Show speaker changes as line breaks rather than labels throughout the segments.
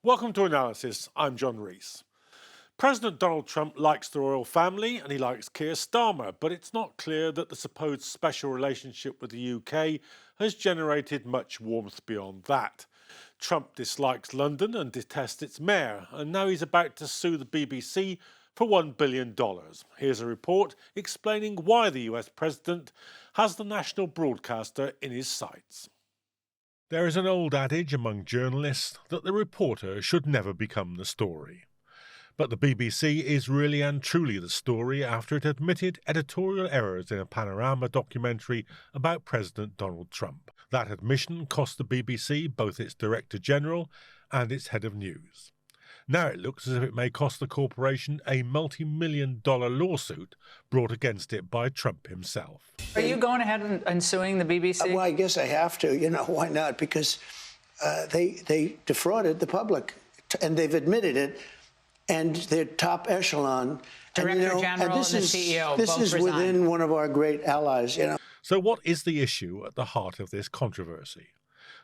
Welcome to Analysis. I'm John Rees. President Donald Trump likes the royal family and he likes Keir Starmer, but it's not clear that the supposed special relationship with the UK has generated much warmth beyond that. Trump dislikes London and detests its mayor, and now he's about to sue the BBC for $1 billion. Here's a report explaining why the US president has the national broadcaster in his sights. There is an old adage among journalists that the reporter should never become the story. But the BBC is really and truly the story after it admitted editorial errors in a Panorama documentary about President Donald Trump. That admission cost the BBC both its Director General and its head of news. Now it looks as if it may cost the corporation a multi-million-dollar lawsuit brought against it by Trump himself.
Are you going ahead and suing the BBC?
Well, I guess I have to. Why not? Because they defrauded the public, and they've admitted it, and they're top echelon.
Director General and the CEO
This
both
is
resigned.
within one of our great allies,
So what is the issue at the heart of this controversy?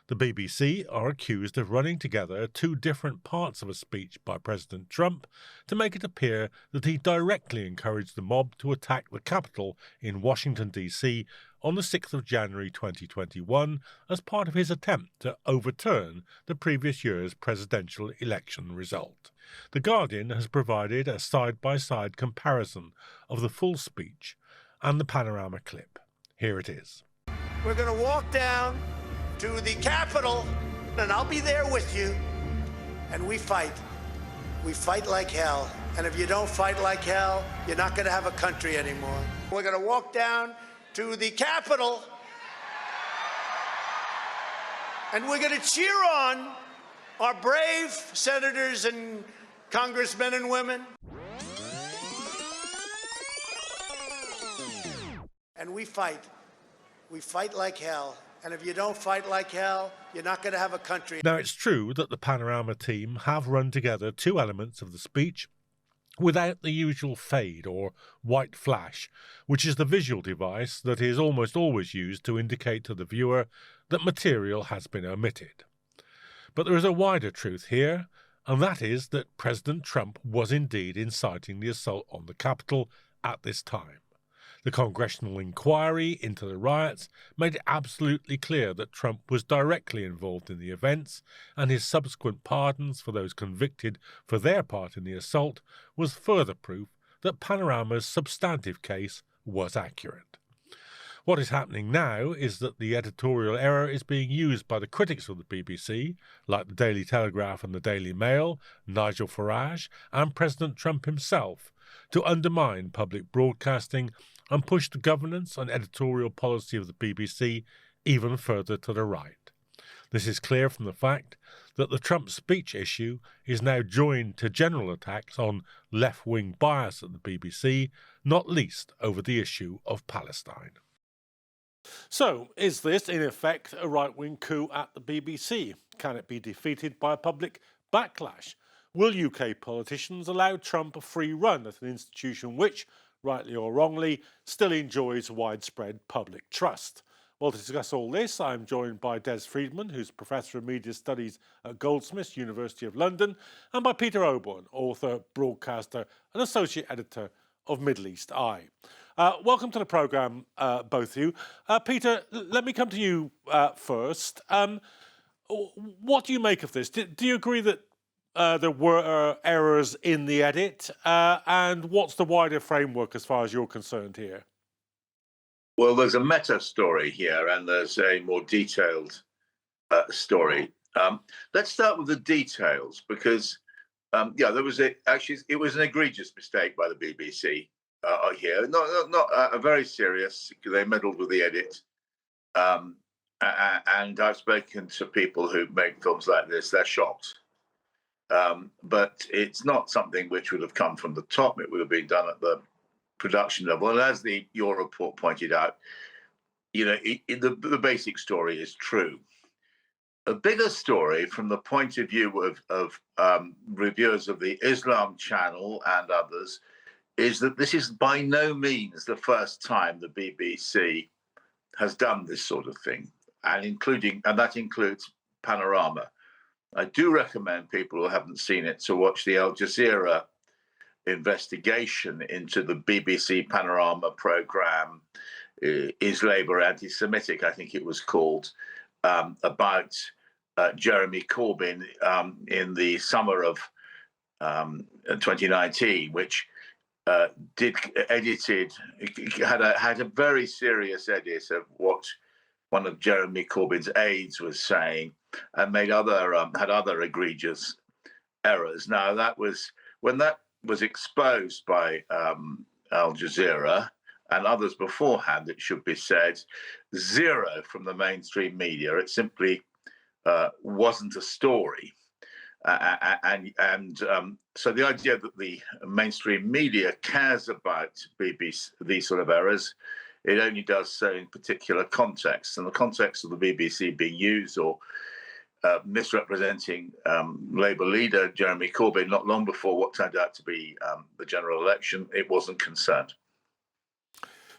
The BBC are accused of running together two different parts of a speech by President Trump to make it appear that he directly encouraged the mob to attack the Capitol in Washington, D.C. on the 6th of January 2021 as part of his attempt to overturn the previous year's presidential election result. The Guardian has provided a side-by-side comparison of the full speech and the Panorama clip. Here it is.
We're going to walk down to the Capitol, and I'll be there with you, and we fight. We fight like hell, and if you don't fight like hell, you're not going to have a country anymore. We're going to walk down to the Capitol, and we're going to cheer on our brave senators and congressmen and women. And we fight. We fight like hell. And if you don't fight like hell, you're not going to have a country.
Now, it's true that the Panorama team have run together two elements of the speech without the usual fade or white flash, which is the visual device that is almost always used to indicate to the viewer that material has been omitted. But there is a wider truth here, and that is that President Trump was indeed inciting the assault on the Capitol at this time. The congressional inquiry into the riots made it absolutely clear that Trump was directly involved in the events, and his subsequent pardons for those convicted for their part in the assault was further proof that Panorama's substantive case was accurate. What is happening now is that the editorial error is being used by the critics of the BBC, like the Daily Telegraph and the Daily Mail, Nigel Farage, and President Trump himself, to undermine public broadcasting and push the governance and editorial policy of the BBC even further to the right. This is clear from the fact that the Trump speech issue is now joined to general attacks on left-wing bias at the BBC, not least over the issue of Palestine. So, is this, in effect, a right-wing coup at the BBC? Can it be defeated by a public backlash? Will UK politicians allow Trump a free run at an institution which, rightly or wrongly, still enjoys widespread public trust? Well, to discuss all this, I'm joined by Des Freedman, who's Professor of Media Studies at Goldsmiths, University of London, and by Peter Oborne, author, broadcaster and Associate Editor of Middle East Eye. Welcome to the programme, both of you. Peter, let me come to you first. What do you make of this? Do you agree that there were errors in the edit, and what's the wider framework as far as you're concerned here?
Well, there's a meta story here, and there's a more detailed story. Let's start with the details, because there was it was an egregious mistake by the BBC here. Not a very serious. They meddled with the edit, and I've spoken to people who make films like this. They're shocked. But it's not something which would have come from the top. It would have been done at the production level. And as your report pointed out, the basic story is true. A bigger story from the point of view of reviewers of the Islam Channel and others is that this is by no means the first time the BBC has done this sort of thing, and that includes Panorama. I do recommend people who haven't seen it to watch the Al Jazeera investigation into the BBC Panorama programme, Is Labour Anti-Semitic, I think it was called, about Jeremy Corbyn in the summer of 2019, which had a very serious edit of what one of Jeremy Corbyn's aides was saying, and had other egregious errors. Now, that was when that was exposed by Al Jazeera and others beforehand, it should be said, zero from the mainstream media. It simply wasn't a story. So the idea that the mainstream media cares about BBC, these sort of errors, it only does so in particular contexts. And the context of the BBC being used or misrepresenting Labour leader Jeremy Corbyn not long before what turned out to be the general election, it wasn't concerned.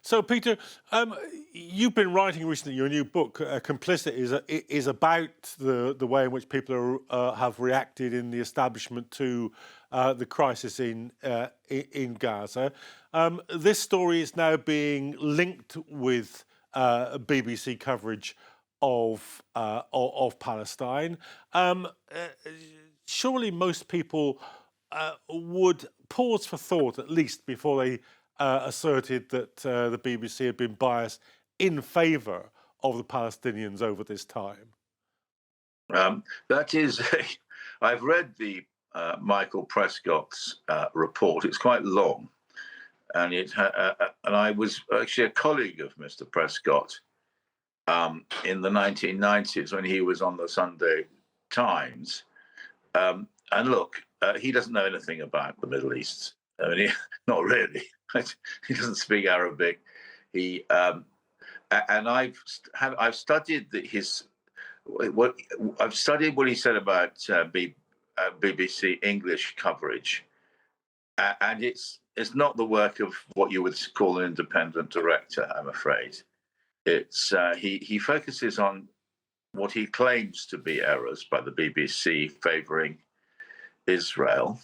So, Peter, you've been writing recently. Your new book, Complicit, is about the way in which people have reacted in the establishment to the crisis in Gaza. This story is now being linked with BBC coverage of Palestine. Surely most people would pause for thought, at least, before they asserted that the BBC had been biased in favour of the Palestinians over this time.
That is, I've read the Michael Prescott's report. It's quite long, and and I was actually a colleague of Mr. Prescott in the 1990s when he was on the Sunday Times. And look, he doesn't know anything about the Middle East. I mean, not really. He doesn't speak Arabic. And I've studied what he said about BBC English coverage, and it's not the work of what you would call an independent director, I'm afraid. It's he focuses on what he claims to be errors by the BBC favouring Israel.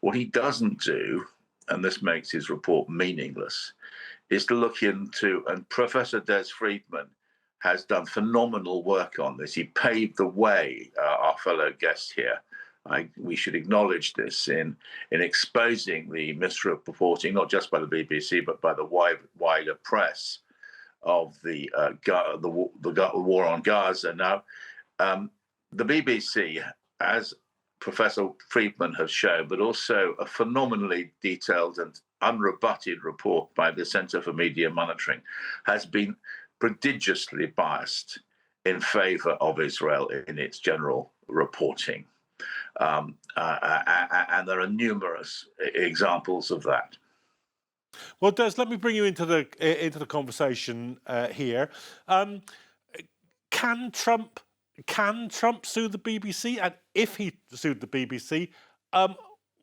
What he doesn't do, and this makes his report meaningless, is to look into, and Professor Des Freedman has done phenomenal work on this. He paved the way, our fellow guest here. We should acknowledge this in exposing the misreporting, not just by the BBC, but by the wider press of the war on Gaza. Now, the BBC, as Professor Freedman has shown, but also a phenomenally detailed and unrebutted report by the Centre for Media Monitoring, has been prodigiously biased in favour of Israel in its general reporting. And there are numerous examples of that.
Well, Des, let me bring you into the conversation here. Can Trump sue the BBC? And if he sued the BBC,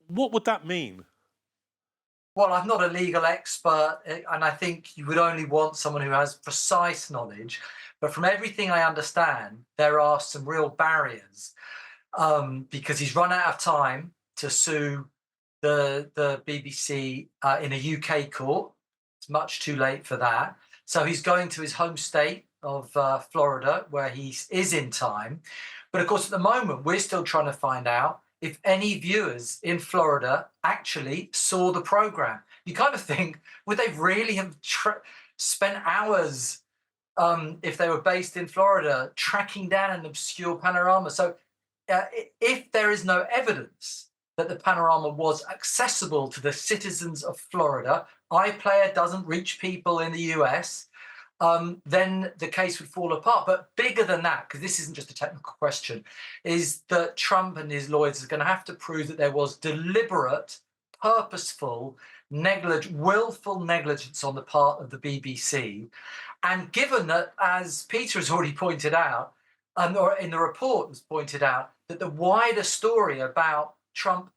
what would that mean?
Well, I'm not a legal expert, and I think you would only want someone who has precise knowledge. But from everything I understand, there are some real barriers because he's run out of time to sue the BBC in a UK court. It's much too late for that. So he's going to his home state of Florida, where he is in time. But of course, at the moment, we're still trying to find out if any viewers in Florida actually saw the program. You kind of think, would they really have spent hours, if they were based in Florida, tracking down an obscure Panorama? So if there is no evidence that the Panorama was accessible to the citizens of Florida, iPlayer doesn't reach people in the US, then the case would fall apart. But bigger than that, because this isn't just a technical question, is that Trump and his lawyers are going to have to prove that there was deliberate, purposeful, willful negligence on the part of the BBC. And given that, as Peter has already pointed out, or in the report was pointed out, that the wider story about Trump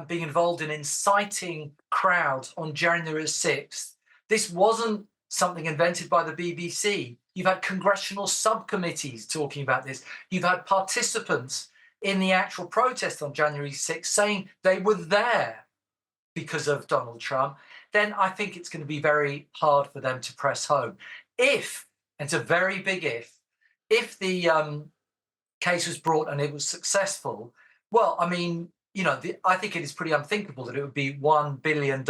being involved in inciting crowds on January 6th, this wasn't something invented by the BBC. You've had congressional subcommittees talking about this. You've had participants in the actual protest on January 6th, saying they were there because of Donald Trump, then I think it's going to be very hard for them to press home. If, and it's a very big if the case was brought and it was successful, well, I mean, you know, I think it is pretty unthinkable that it would be $1 billion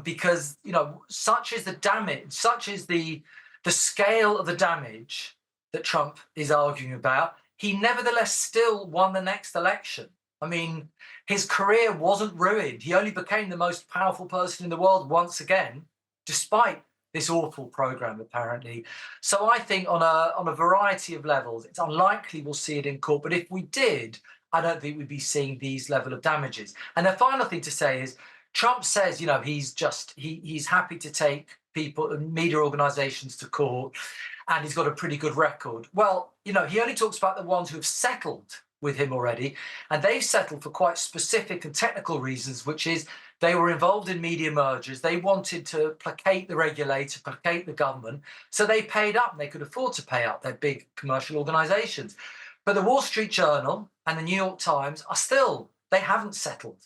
because, you know, such is the damage, such is the scale of the damage that Trump is arguing about. He nevertheless still won the next election. I mean, his career wasn't ruined. He only became the most powerful person in the world once again, despite this awful program, apparently. So I think on a variety of levels, it's unlikely we'll see it in court. But if we did, I don't think we'd be seeing these level of damages. And the final thing to say is, Trump says, you know, he's happy to take people, media organizations to court, and he's got a pretty good record. Well, you know, he only talks about the ones who have settled with him already, and they've settled for quite specific and technical reasons, which is they were involved in media mergers. They wanted to placate the regulator, placate the government, so they paid up, and they could afford to pay up. They're big commercial organizations. But the Wall Street Journal and the New York Times they haven't settled.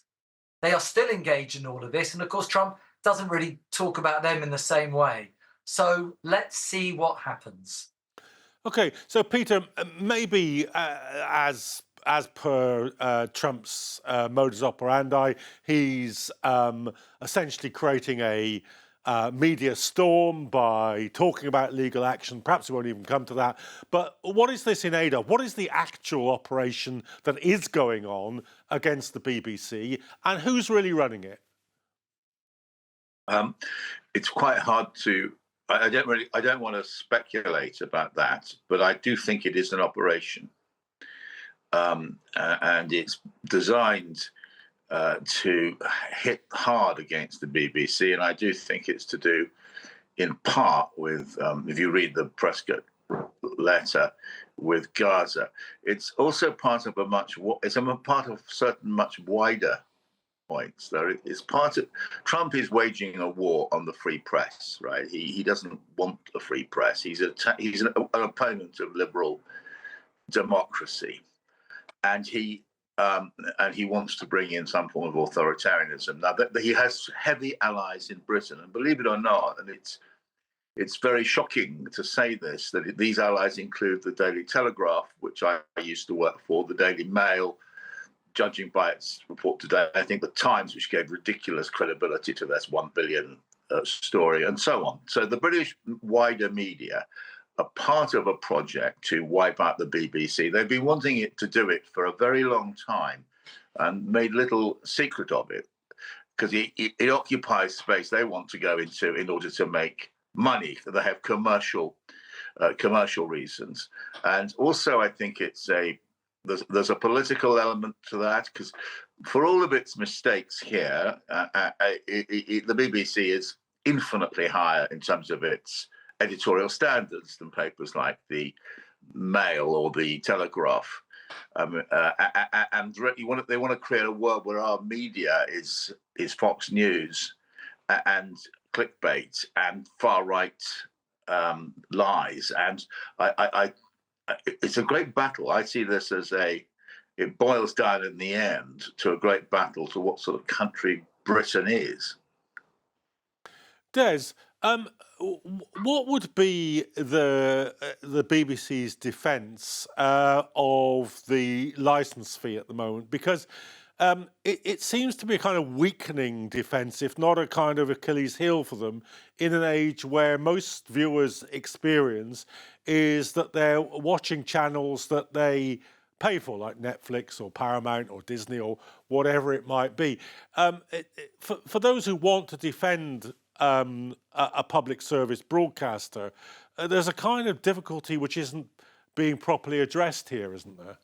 They are still engaged in all of this. And of course, Trump doesn't really talk about them in the same way. So let's see what happens.
Okay, so Peter, maybe as per Trump's modus operandi, he's essentially creating a media storm by talking about legal action. Perhaps we won't even come to that. But what is this in aid of? What is the actual operation that is going on against the BBC, and who's really running it?
It's quite hard to. I don't want to speculate about that, but I do think it is an operation, and it's designed to hit hard against the BBC, and I do think it's to do, in part, with if you read the Prescott letter, with Gaza. It's also part of part of certain much wider points. There is part of Trump is waging a war on the free press, right? He doesn't want a free press. He's an opponent of liberal democracy, and he wants to bring in some form of authoritarianism. Now, that he has heavy allies in Britain, and believe it or not, and it's very shocking to say this, that these allies include the Daily Telegraph, which I used to work for, the Daily Mail. Judging by its report today, I think the Times, which gave ridiculous credibility to this 1 billion story, and so on. So the British wider media are part of a project to wipe out the BBC. They've been wanting it to do it for a very long time and made little secret of it because it occupies space they want to go into in order to make money. They have commercial reasons. And also I think there's a political element to that, because for all of its mistakes here, the BBC is infinitely higher in terms of its editorial standards than papers like the Mail or the Telegraph. And they want to create a world where our media is Fox News and clickbait and far-right lies. And it's a great battle. I see this as it boils down in the end to a great battle to what sort of country Britain is.
Des, what would be the BBC's defence of the licence fee at the moment? Because it seems to be a kind of weakening defence, if not a kind of Achilles heel for them, in an age where most viewers' experience is that they're watching channels that they pay for, like Netflix or Paramount or Disney or whatever it might be. For those who want to defend a public service broadcaster, there's a kind of difficulty which isn't being properly addressed here, isn't there?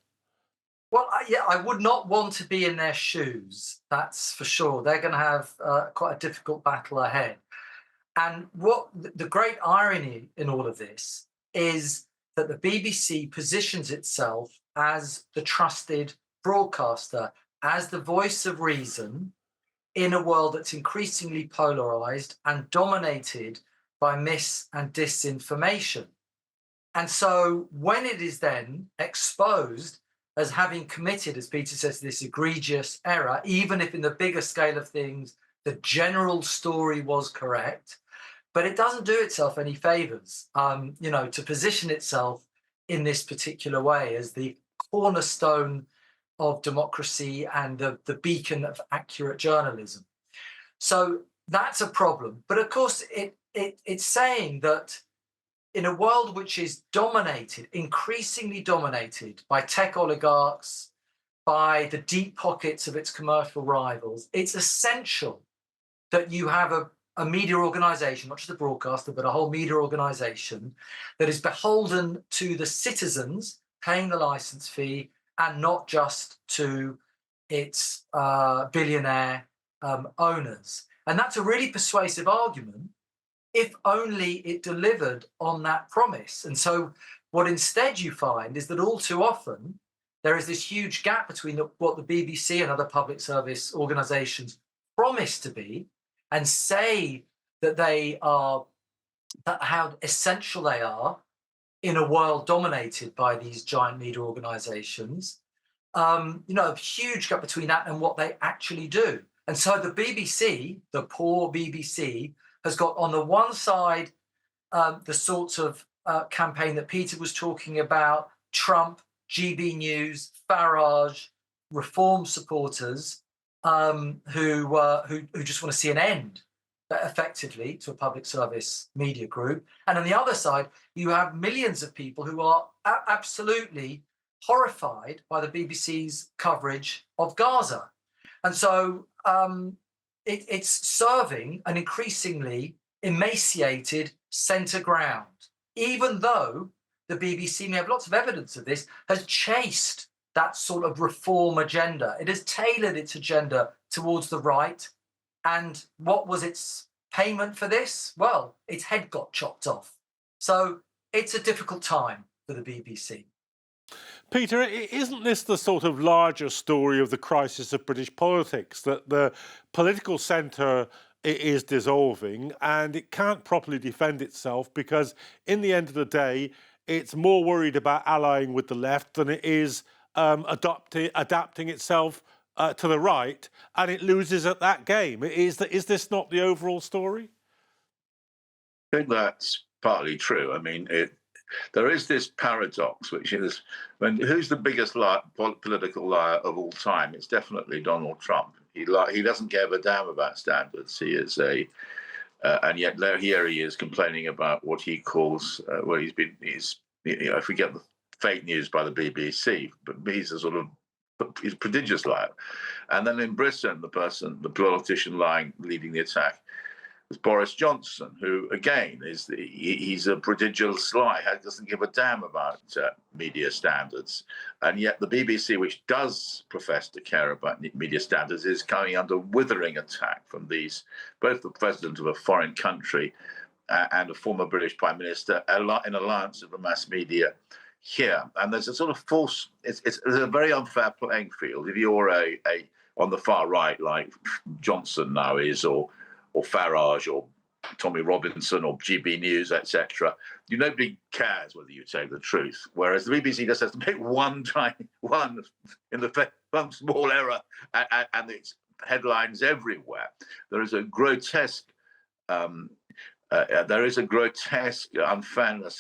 Well, yeah, I would not want to be in their shoes, that's for sure. They're going to have quite a difficult battle ahead. And what the great irony in all of this is that the BBC positions itself as the trusted broadcaster, as the voice of reason in a world that's increasingly polarized and dominated by mis and disinformation. And so when it is then exposed as having committed, as Peter says, this egregious error, even if in the bigger scale of things, the general story was correct. But it doesn't do itself any favors, to position itself in this particular way as the cornerstone of democracy and the beacon of accurate journalism. So that's a problem. But of course, it's saying that in a world which is dominated, increasingly dominated by tech oligarchs, by the deep pockets of its commercial rivals, it's essential that you have a media organization, not just a broadcaster, but a whole media organization that is beholden to the citizens paying the license fee and not just to its billionaire owners. And that's a really persuasive argument if only it delivered on that promise. And so what instead you find is that all too often there is this huge gap between what the BBC and other public service organizations promise to be and say that they are, how essential they are in a world dominated by these giant media organizations. A huge gap between that and what they actually do. And so the BBC, the poor BBC, has got on the one side the sorts of campaign that Peter was talking about, Trump, GB News, Farage, reform supporters who just want to see an end, effectively, to a public service media group. And on the other side, you have millions of people who are absolutely horrified by the BBC's coverage of Gaza. And so it's serving an increasingly emaciated centre ground, even though the BBC, and we have lots of evidence of this, has chased that sort of reform agenda. It has tailored its agenda towards the right. And what was its payment for this? Well, its head got chopped off. So it's a difficult time for the BBC.
Peter, isn't this the sort of larger story of the crisis of British politics, that the political centre is dissolving and it can't properly defend itself because, in the end of the day, it's more worried about allying with the left than it is adapting itself to the right, and it loses at that game? Is this not the overall story?
I think that's partly true. I mean, there is this paradox, which is, who's the biggest political liar of all time? It's definitely Donald Trump. He doesn't give a damn about standards. He is and yet here he is complaining about what he calls, I forget the fake news by the BBC, but he's a prodigious liar. And then in Britain, the politician leading the attack, was Boris Johnson, who again he's a prodigious liar, doesn't give a damn about media standards, and yet the BBC, which does profess to care about media standards, is coming under withering attack from both the president of a foreign country and a former British Prime Minister in alliance with the mass media here. And there's a sort of false, it's a very unfair playing field. If you're on the far right, like Johnson now is, or Farage, or Tommy Robinson, or GB News, etc., nobody cares whether you tell the truth. Whereas the BBC just has to make one small error, and it's headlines everywhere. There is a grotesque unfairness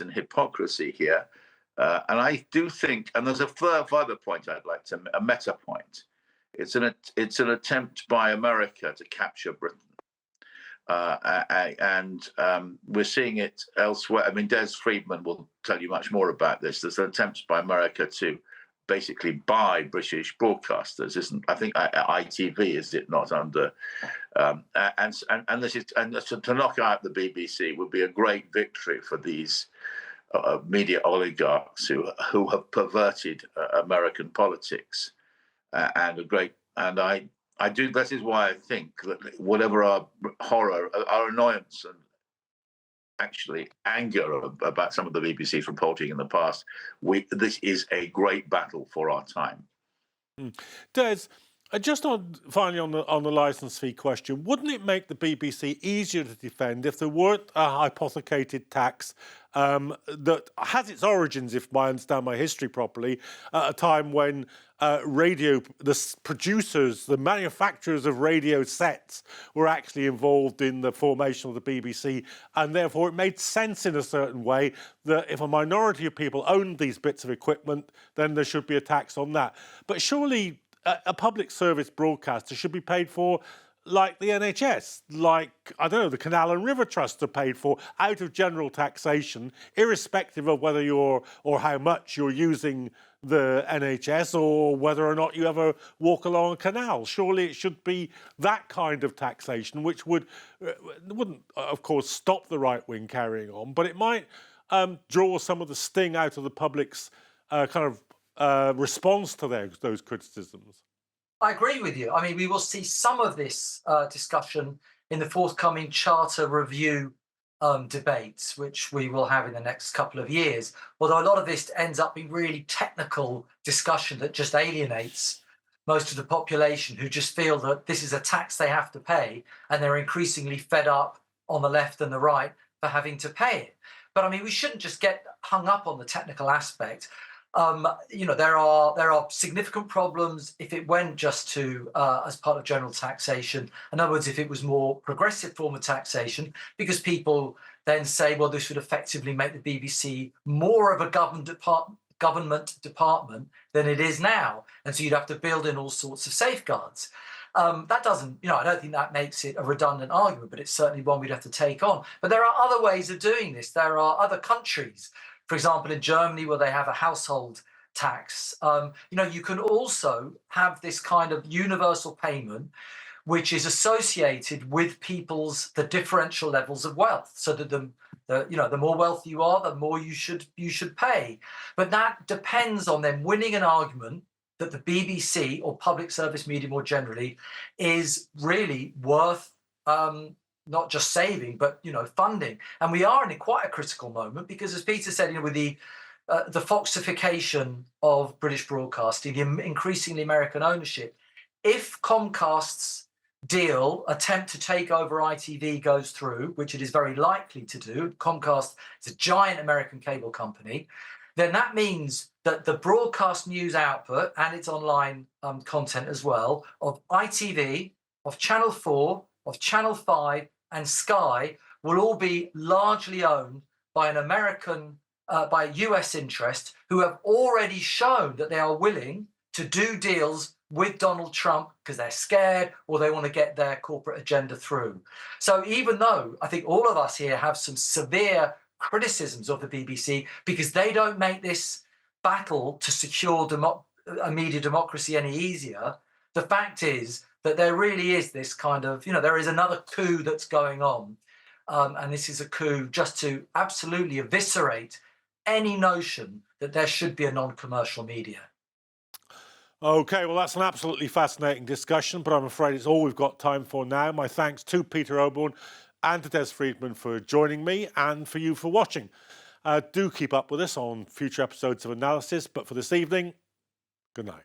and hypocrisy here, and I do think, and there's a further point I'd like to, a meta point. It's an attempt by America to capture Britain. And we're seeing it elsewhere. I mean, Des Freedman will tell you much more about this. There's an attempt by America to basically buy British broadcasters. I think ITV, is it not, under? And this is, and to knock out the BBC would be a great victory for these media oligarchs who have perverted American politics, that is why I think that whatever our horror, our annoyance, and actually anger about some of the BBC's reporting in the past, this is a great battle for our time.
Des, just finally on the licence fee question, wouldn't it make the BBC easier to defend if there weren't a hypothecated tax that has its origins, if I understand my history properly, at a time when the producers, the manufacturers of radio sets were actually involved in the formation of the BBC, and therefore it made sense in a certain way that if a minority of people owned these bits of equipment, then there should be a tax on that. But surely a public service broadcaster should be paid for like the NHS, like, I don't know, the Canal and River Trust are paid for out of general taxation, irrespective of whether you're, or how much you're using the NHS or whether or not you ever walk along a canal. Surely it should be that kind of taxation, which wouldn't, of course, stop the right wing carrying on, but it might draw some of the sting out of the public's response to those criticisms.
I agree with you. I mean, we will see some of this discussion in the forthcoming Charter Review debates, which we will have in the next couple of years. Although a lot of this ends up being really technical discussion that just alienates most of the population, who just feel that this is a tax they have to pay, and they're increasingly fed up on the left and the right for having to pay it. But I mean, we shouldn't just get hung up on the technical aspect. There are significant problems if it went just to as part of general taxation. In other words, if it was more progressive form of taxation, because people then say, well, this would effectively make the BBC more of a government department than it is now, and so you'd have to build in all sorts of safeguards. That doesn't, I don't think that makes it a redundant argument, but it's certainly one we'd have to take on. But there are other ways of doing this. There are other countries, for example, in Germany, where they have a household tax. You can also have this kind of universal payment, which is associated with the differential levels of wealth, so that the more wealthy you are, the more you should pay. But that depends on them winning an argument that the BBC or public service media more generally is really worth not just saving, but funding. And we are in quite a critical moment, because, as Peter said, with the Foxification of British broadcasting, the increasingly American ownership, if Comcast's attempt to take over ITV goes through, which it is very likely to do, Comcast is a giant American cable company, then that means that the broadcast news output and its online content as well, of ITV, of Channel 4, of Channel 5 and Sky, will all be largely owned by an American, by a US interest, who have already shown that they are willing to do deals with Donald Trump because they're scared or they want to get their corporate agenda through. So even though I think all of us here have some severe criticisms of the BBC because they don't make this battle to secure a media democracy any easier, the fact is that there really is this kind of, there is another coup that's going on. And this is a coup just to absolutely eviscerate any notion that there should be a non-commercial media.
Okay, well, that's an absolutely fascinating discussion, but I'm afraid it's all we've got time for now. My thanks to Peter Oborne and to Des Freedman for joining me, and for you for watching. Do keep up with us on future episodes of Analysis, but for this evening, good night.